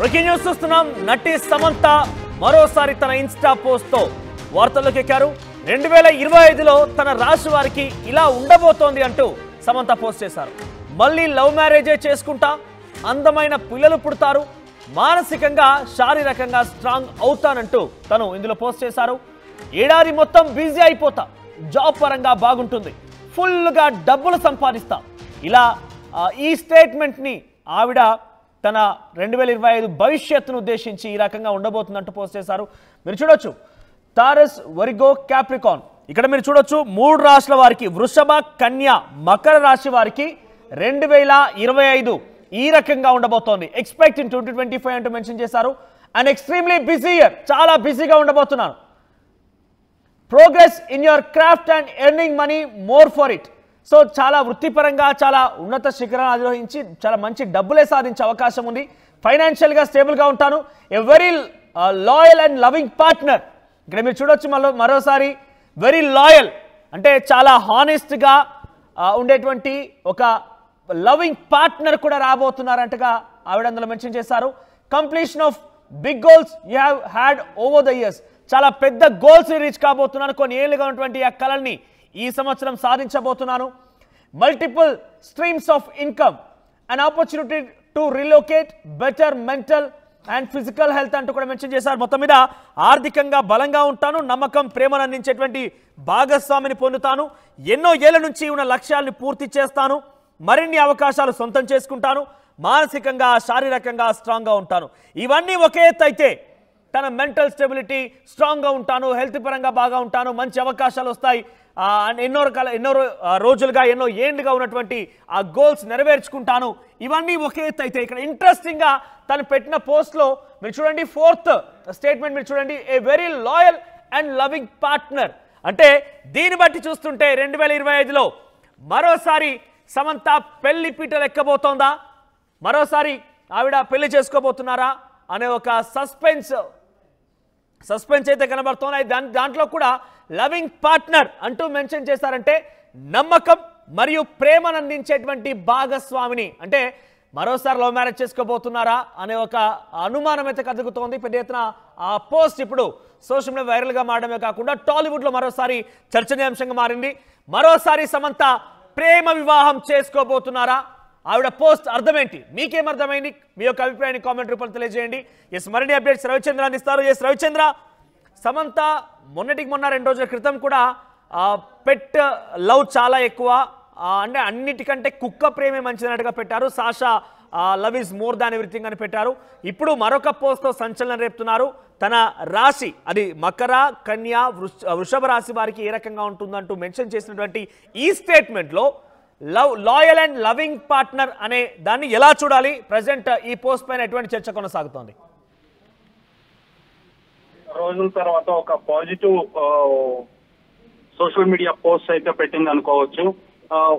Breaking news చూస్తున్నాం. నటి సమంత మరోసారి తన ఇన్స్టా పోస్ట్ తో వార్తల్లోకి ఎక్కారు. 2025లో తన రాశి వారికి ఇలా ఉండబోతోంది అంటూ సమంత పోస్ట్ చేశారు. మళ్ళీ లవ్ మ్యారేజే చేసుకుంటా, అందమైన పిల్లలు పుడతారు, మానసికంగా శారీరకంగా స్ట్రాంగ్ అవుతానంటూ తను ఇందులో పోస్ట్ చేశారు. ఏడాది మొత్తం బిజీ అయిపోతా, జాబ్ పరంగా బాగుంటుంది, ఫుల్గా డబ్బులు సంపాదిస్తా, ఇలా ఈ స్టేట్మెంట్ని ఆవిడ తన 2025 భవిష్యత్తును ఉద్దేశించి ఈ రకంగా ఉండబోతుందంటూ పోస్ట్ చేశారు. మీరు చూడొచ్చు తారస్, వరిగో, క్యాప్రికాన్. ఇక్కడ మీరు చూడొచ్చు 3 రాశుల వారికి, వృషభ, కన్య, మకర రాశి వారికి 2025 ఈ రకంగా ఉండబోతోంది. ఎక్స్పెక్ట్ ఇన్ 2025 అంటూ మెన్షన్ చేశారు. అండ్ ఎక్స్ట్రీమ్లీ బిజీ ఇయర్, చాలా బిజీగా ఉండబోతున్నాను. Progress in your craft and earning money more for it. So చాలా వృత్తిపరంగా చాలా ఉన్నత శిఖరాన్ని అధిరోహించి చాలా మంచి డబ్బులే సాధించే అవకాశం ఉంది. ఫైనాన్షియల్గా స్టేబుల్గా ఉంటాను. A very loyal and loving partner. ఇక్కడ మీరు చూడొచ్చు మరోసారి వెరీ లాయల్ అంటే చాలా హానెస్ట్గా ఉండేటువంటి ఒక లవింగ్ పార్ట్నర్ కూడా రాబోతున్నారంటగా ఆవిడ అందులో మెన్షన్ చేశారు. Completion of big goals you have had over the years. చాలా పెద్ద గోల్స్ రీచ్ కాబోతున్నాను. కొన్ని ఏళ్ళుగా ఉన్నటువంటి ఆ కళల్ని ఈ సంవత్సరం సాధించబోతున్నాను. Multiple streams of income and opportunity to relocate, better mental and physical health అంటూ కూడా మెన్షన్ చేశారు. మొత్తం మీద ఆర్థికంగా బలంగా ఉంటాను, నమ్మకం, ప్రేమను అందించేటువంటి భాగస్వామిని పొందుతాను, ఎన్నో ఏళ్ల నుంచి ఉన్న లక్ష్యాలను పూర్తి చేస్తాను, మరిన్ని అవకాశాలు సొంతం చేసుకుంటాను, మానసికంగా శారీరకంగా స్ట్రాంగ్గా ఉంటాను. ఇవన్నీ ఒకే ఎత్తు అయితే తన మెంటల్ స్టెబిలిటీ స్ట్రాంగ్గా ఉంటాను, హెల్త్ పరంగా బాగా ఉంటాను, మంచి అవకాశాలు వస్తాయి, ఎన్నో రోజులుగా ఎన్నో ఏండ్లుగా ఉన్నటువంటి ఆ గోల్స్ నెరవేర్చుకుంటాను. ఇవన్నీ ఒకే ఎత్తు అయితే ఇక్కడ ఇంట్రెస్టింగ్గా తను పెట్టిన పోస్ట్లో మీరు చూడండి 4th స్టేట్మెంట్ మీరు చూడండి, a very loyal and loving partner. అంటే దీన్ని బట్టి చూస్తుంటే 2025లో మరోసారి సమంత పెళ్లి పీటలు ఎక్కబోతోందా, మరోసారి ఆవిడ పెళ్లి చేసుకోబోతున్నారా అనే ఒక సస్పెన్స్ అయితే కనబడుతున్నాయి. దాంట్లో కూడా లవింగ్ పార్ట్నర్ అంటూ మెన్షన్ చేశారంటే నమ్మకం మరియు ప్రేమను అందించేటువంటి భాగస్వామిని, అంటే మరోసారి లవ్ మ్యారేజ్ చేసుకోబోతున్నారా అనే ఒక అనుమానం అయితే కదుగుతోంది. పెద్ద ఎత్తున ఆ పోస్ట్ ఇప్పుడు సోషల్ మీడియా వైరల్గా మారడమే కాకుండా టాలీవుడ్లో మరోసారి చర్చనీయాంశంగా మారింది. మరోసారి సమంత ప్రేమ వివాహం చేసుకోబోతున్నారా? ఆవిడ పోస్ట్ అర్థమేంటి? మీకేమర్థమైంది? మీ యొక్క అభిప్రాయాన్ని కామెంట్ రూపంలో తెలియజేయండి. మరిన్ని అప్డేట్స్ రవిచంద్ర అందిస్తారు. రవిచంద్ర, సమంత మొన్నటికి మొన్న 2 రోజుల క్రితం కూడా పెట్ లవ్ చాలా ఎక్కువ, అంటే అన్నిటికంటే కుక్క ప్రేమే మంచిదన్నట్టుగా పెట్టారు. Sasha love is more than everything అని పెట్టారు. ఇప్పుడు మరొక పోస్ట్తో సంచలనం రేపుతున్నారు. తన రాశి అది మకర, కన్య, వృషభ రాశి వారికి ఏ రకంగా ఉంటుందంటూ మెన్షన్ చేసినటువంటి ఈ స్టేట్మెంట్లో లాయల్ అండ్ లవింగ్ పార్ట్నర్ అనే దాన్ని ఎలా చూడాలి? ప్రజెంట్ ఈ పోస్ట్ పైన ఎటువంటి చర్చ కొనసాగుతోంది? రోజుల తర్వాత ఒక పాజిటివ్ సోషల్ మీడియా పోస్ట్ అయితే పెట్టింది అనుకోవచ్చు.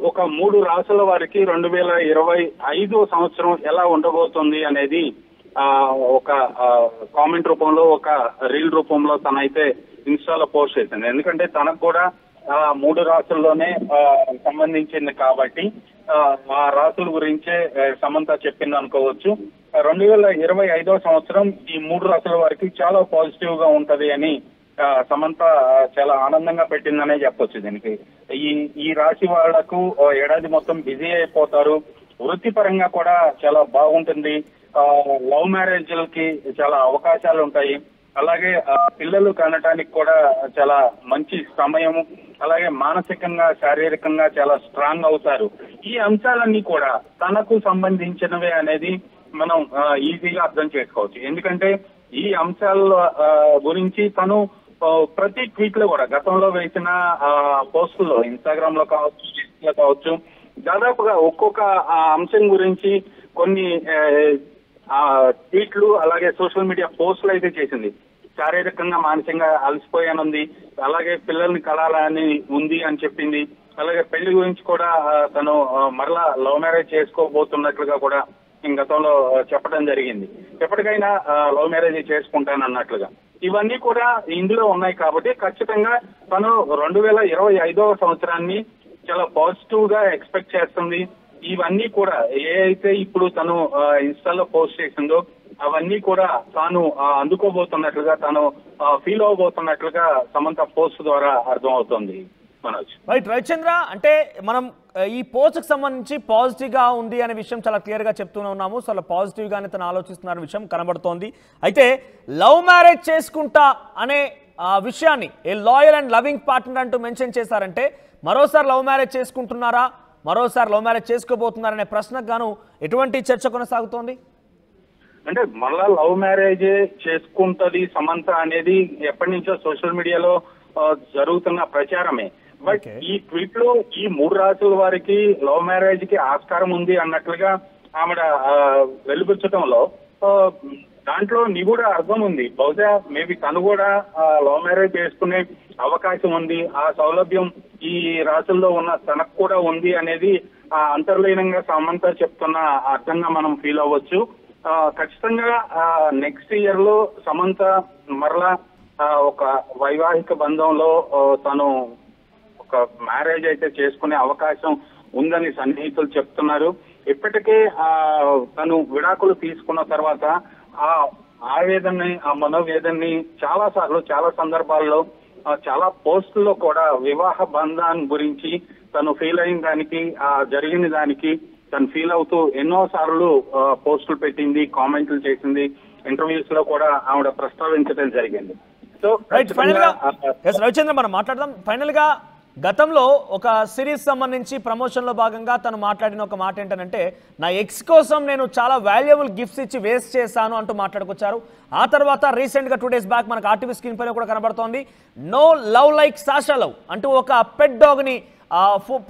ఒక 3 రాశుల వారికి 2025 సంవత్సరం ఎలా ఉండబోతుంది అనేది ఒక కామెంట్ రూపంలో, ఒక రీల్ రూపంలో తనైతే ఇన్స్టాలో పోస్ట్ చేసింది. ఎందుకంటే తనకు కూడా 3 రాశుల్లోనే సంబంధించింది కాబట్టి ఆ రాశుల గురించే సమంత చెప్పింది అనుకోవచ్చు. 2025 సంవత్సరం ఈ 3 రాశుల వారికి చాలా పాజిటివ్ గా ఉంటది అని సమంత చాలా ఆనందంగా పెట్టిందనే చెప్పొచ్చు. దీనికి ఈ రాశి వాళ్లకు ఏడాది మొత్తం బిజీ అయిపోతారు, వృత్తిపరంగా కూడా చాలా బాగుంటుంది, లవ్ మ్యారేజ్లకి చాలా అవకాశాలు ఉంటాయి, అలాగే పిల్లలు కనటానికి కూడా చాలా మంచి సమయం, అలాగే మానసికంగా శారీరకంగా చాలా స్ట్రాంగ్ అవుతారు. ఈ అంశాలన్నీ కూడా తనకు సంబంధించినవే అనేది మనం ఈజీగా అర్థం చేసుకోవచ్చు. ఎందుకంటే ఈ అంశాల గురించి తను ప్రతి ట్వీట్ లో కూడా గతంలో వేసిన పోస్టుల్లో, ఇన్స్టాగ్రామ్ లో కావచ్చు, లో కావచ్చు, దాదాపుగా ఒక్కొక్క అంశం గురించి కొన్ని ట్వీట్లు అలాగే సోషల్ మీడియా పోస్టులు అయితే చేసింది. శారీరకంగా మానసికంగా అలసిపోయానుంది, అలాగే పిల్లల్ని కలాలని ఉంది అని చెప్పింది, అలాగే పెళ్లి గురించి కూడా తను మరలా లవ్ మ్యారేజ్ చేసుకోబోతున్నట్లుగా కూడా గతంలో చెప్పడం జరిగింది. ఎప్పటికైనా లవ్ మ్యారేజ్ చేసుకుంటానన్నట్లుగా ఇవన్నీ కూడా ఇందులో ఉన్నాయి. కాబట్టి ఖచ్చితంగా తను 2025 సంవత్సరాన్ని చాలా పాజిటివ్ గా ఎక్స్పెక్ట్ చేస్తుంది. ఇవన్నీ కూడా ఏ అయితే ఇప్పుడు తను ఇన్స్టాలో పోస్ట్ చేసిందో అవన్నీ కూడా తాను అందుకోబోతున్నట్లుగా తాను ఫీల్ అవబోతున్నట్లుగా సమంత పోస్ట్ ద్వారా అర్థమవుతోంది మనోజ్. రైట్ రవిచంద్ర, అంటే మనం ఈ పోస్ట్కి సంబంధించి పాజిటివ్గా ఉంది అనే విషయం చాలా క్లియర్గా చెప్తూనే ఉన్నాము. సో అలా పాజిటివ్గానే తను ఆలోచిస్తున్న విషయం కనబడుతోంది. అయితే లవ్ మ్యారేజ్ చేసుకుంటా అనే విషయాన్ని ఏ లాయల్ అండ్ లవింగ్ పార్ట్నర్ అంటూ మెన్షన్ చేశారంటే మరోసారి లవ్ మ్యారేజ్ చేసుకుంటున్నారా, మరోసారి లవ్ మ్యారేజ్ చేసుకోబోతున్నారనే ప్రశ్నకు గాను ఎటువంటి చర్చ కొనసాగుతోంది? అంటే మళ్ళా లవ్ మ్యారేజ్ చేసుకుంటది సమంత అనేది ఎప్పటి నుంచో సోషల్ మీడియాలో జరుగుతున్న ప్రచారమే. బట్ ఈ ట్వీట్ లో ఈ 3 రాసుల వారికి లవ్ మ్యారేజ్ కి ఆస్కారం ఉంది అన్నట్లుగా ఆమె వెలుగుచ్చటంలో దాంట్లో నిగూఢ అర్థం ఉంది. బహుశా మేబీ తను కూడా లవ్ మ్యారేజ్ చేసుకునే అవకాశం ఉంది, ఆ సౌలభ్యం ఈ రాసుల్లో ఉన్న తనకు కూడా ఉంది అనేది అంతర్లీనంగా సమంత చెప్తున్న అర్థంగా మనం ఫీల్ అవ్వచ్చు. ఖచ్చితంగా నెక్స్ట్ ఇయర్ లో సమంత మరలా ఒక వైవాహిక బంధంలో తను ఒక మ్యారేజ్ అయితే చేసుకునే అవకాశం ఉందని సన్నిహితులు చెప్తున్నారు. ఇప్పటికే తను విడాకులు తీసుకున్న తర్వాత ఆ ఆవేదనని, ఆ మనోవేదనని చాలా సార్లు, చాలా సందర్భాల్లో, చాలా పోస్టుల్లో కూడా వివాహ బంధాన్ని గురించి తను ఫీల్ అయిన దానికి, జరిగిన దానికి తను ఫీల్ అవుతూ ఎన్నో సార్లు పోస్టులు పెట్టింది, కామెంట్లు చేసింది, ఇంటర్వ్యూస్ లో కూడా ఆవిడ ప్రస్తావించడం జరిగింది. సో రవిచంద్ర, మనం మాట్లాడదాం. ఫైనల్ గా గతంలో ఒక సిరీస్ సంబంధించి ప్రమోషన్ లో భాగంగా తను మాట్లాడిన ఒక మాట ఏంటంటే, నా ఎక్స్ కోసం నేను చాలా వాల్యుబుల్ గిఫ్ట్స్ ఇచ్చి వేస్ట్ చేశాను అంటూ మాట్లాడుకొచ్చారు. ఆ తర్వాత రీసెంట్ గా 2 days బ్యాక్ మనకు ఆర్టీవీ స్క్రీన్ పైన కూడా కనబడుతోంది, no love like Sasha love అంటూ ఒక పెట్ డాగ్ ని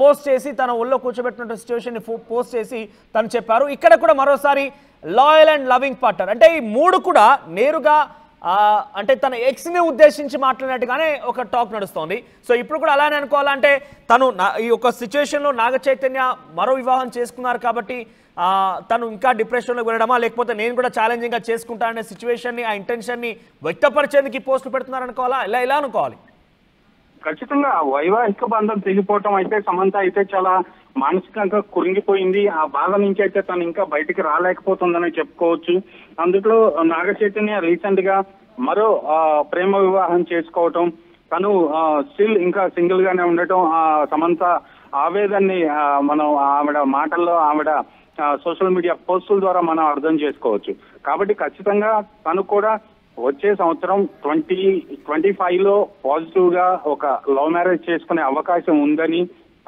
పోస్ట్ చేసి తన ఒళ్ళో కూర్చోబెట్టిన సిచ్యువేషన్ ని పోస్ట్ చేసి తను చెప్పారు. ఇక్కడ కూడా మరోసారి లాయల్ అండ్ లవింగ్ పార్ట్నర్ అంటే ఈ 3 కూడా నేరుగా అంటే తన ఎక్స్ని ఉద్దేశించి మాట్లాడినట్టుగానే ఒక టాక్ నడుస్తోంది. సో ఇప్పుడు కూడా అలానే అనుకోవాలంటే తను ఈ ఒక సిచ్యువేషన్లో నాగ చైతన్య మరో వివాహం చేసుకున్నారు కాబట్టి తను ఇంకా డిప్రెషన్లోకి వెళ్ళడమా, లేకపోతే నేను కూడా ఛాలెంజింగ్గా చేసుకుంటాననే సిచ్యువేషన్ని, ఆ ఇంటెన్షన్ని వ్యక్తపరిచేందుకు ఈ పోస్టులు పెడుతున్నారు అనుకోవాలా, ఎలా అనుకోవాలి? ఖచ్చితంగా వైవాహిక బంధం తెగిపోవటం అయితే సమంత అయితే చాలా మానసికంగా కురింగిపోయింది. ఆ బాధ నుంచి అయితే తను ఇంకా బయటికి రాలేకపోతుందని చెప్పుకోవచ్చు. అందులో నాగ చైతన్య రీసెంట్ గా మరో ప్రేమ వివాహం చేసుకోవటం, తను స్టిల్ ఇంకా సింగిల్ గానే ఉండటం, సమంత ఆవేదనని మనం ఆవిడ మాటల్లో, ఆవిడ సోషల్ మీడియా పోస్టుల ద్వారా మనం అర్థం చేసుకోవచ్చు. కాబట్టి ఖచ్చితంగా తను కూడా వచ్చే సంవత్సరం 2025 లో పాజిటివ్ గా ఒక లవ్ మ్యారేజ్ చేసుకునే అవకాశం ఉందని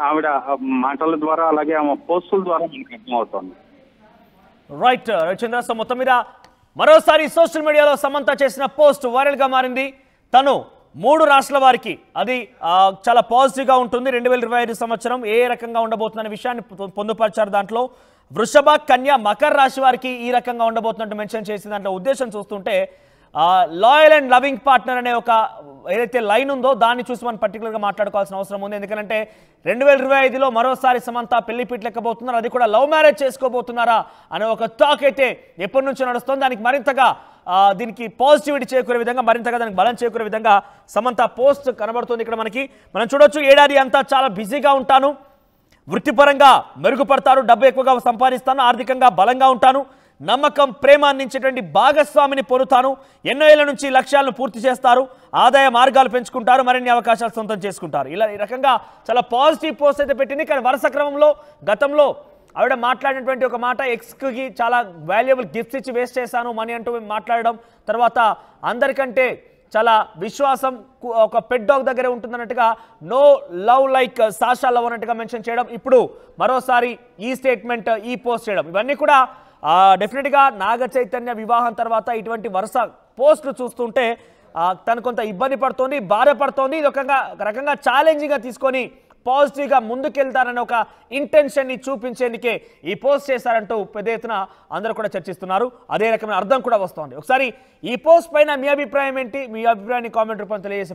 ఆవిడ మాటల ద్వారా, అలాగే ఆమె పోస్టుల ద్వారా మనకు అర్థమవుతోంది. రైట్ రవిచంద్ర, సో మొత్తం మీద మరోసారి సోషల్ మీడియాలో సమంత చేసిన పోస్ట్ వైరల్ గా మారింది. తను 3 రాష్ట్రాల వారికి అది చాలా పాజిటివ్ గా ఉంటుంది. 2025 సంవత్సరం ఏ రకంగా ఉండబోతుందనే విషయాన్ని పొందుపరిచారు. దాంట్లో వృషభ, కన్య, మకర రాశి వారికి ఈ రకంగా ఉండబోతున్నట్టు మెన్షన్ చేసిన దాంట్లో ఉద్దేశం చూస్తుంటే లాయల్ అండ్ లవింగ్ పార్ట్నర్ అనే ఒక ఏదైతే లైన్ ఉందో దాన్ని చూసి మనం పర్టికులర్గా మాట్లాడుకోవాల్సిన అవసరం ఉంది. ఎందుకంటే 2025లో మరోసారి సమంత పెళ్లిపీటలు ఎక్కబోతున్నారు, అది కూడా లవ్ మ్యారేజ్ చేసుకోబోతున్నారా అనే ఒక టాక్ అయితే ఎప్పటి నుంచో నడుస్తుంది. దానికి మరింతగా దీనికి పాజిటివిటీ చేకూరే విధంగా, మరింతగా దానికి బలం చేకూరే విధంగా సమంత పోస్ట్ కనబడుతుంది. ఇక్కడ మనం చూడొచ్చు, ఏడాది అంతా చాలా బిజీగా ఉంటాను, వృత్తిపరంగా మెరుగుపడతారు, డబ్బు ఎక్కువగా సంపాదిస్తాను, ఆర్థికంగా బలంగా ఉంటాను, నమ్మకం, ప్రేమ అందించేటువంటి భాగస్వామిని పొందుతాను, ఎన్నో ఏళ్ల నుంచి లక్ష్యాలను పూర్తి చేస్తారు, ఆదాయ మార్గాలు పెంచుకుంటారు, మరిన్ని అవకాశాలు సొంతం చేసుకుంటారు. ఇలా ఈ రకంగా చాలా పాజిటివ్ పోస్ట్ అయితే పెట్టింది. కానీ వరుస క్రమంలో గతంలో ఆవిడ మాట్లాడినటువంటి ఒక మాట, ఎక్స్కి చాలా వాల్యుబుల్ గిఫ్ట్స్ ఇచ్చి వేస్ట్ చేశాను మనీ అంటూ మాట్లాడడం, తర్వాత అందరికంటే చాలా విశ్వాసం ఒక పెట్ డాగ్ దగ్గరే ఉంటుందన్నట్టుగా no love like Sasha love అన్నట్టుగా మెన్షన్ చేయడం, ఇప్పుడు మరోసారి ఈ స్టేట్మెంట్, ఈ పోస్ట్ చేయడం, ఇవన్నీ కూడా డెఫినెట్గా నాగ చైతన్య వివాహం తర్వాత ఇటువంటి వరుస పోస్టులు చూస్తుంటే తను కొంత ఇబ్బంది పడుతోంది, బాధపడుతోంది. ఇది ఒక రకంగా ఛాలెంజింగ్గా తీసుకొని పాజిటివ్గా ముందుకెళ్తారనే ఒక ఇంటెన్షన్ని చూపించేందుకే ఈ పోస్ట్ చేశారంటూ పెద్ద ఎత్తున అందరూ కూడా చర్చిస్తున్నారు. అదే రకమైన అర్థం కూడా వస్తోంది. ఒకసారి ఈ పోస్ట్ పైన మీ అభిప్రాయం ఏంటి? మీ అభిప్రాయాన్ని కామెంట్ రూపంలో తెలియజేసి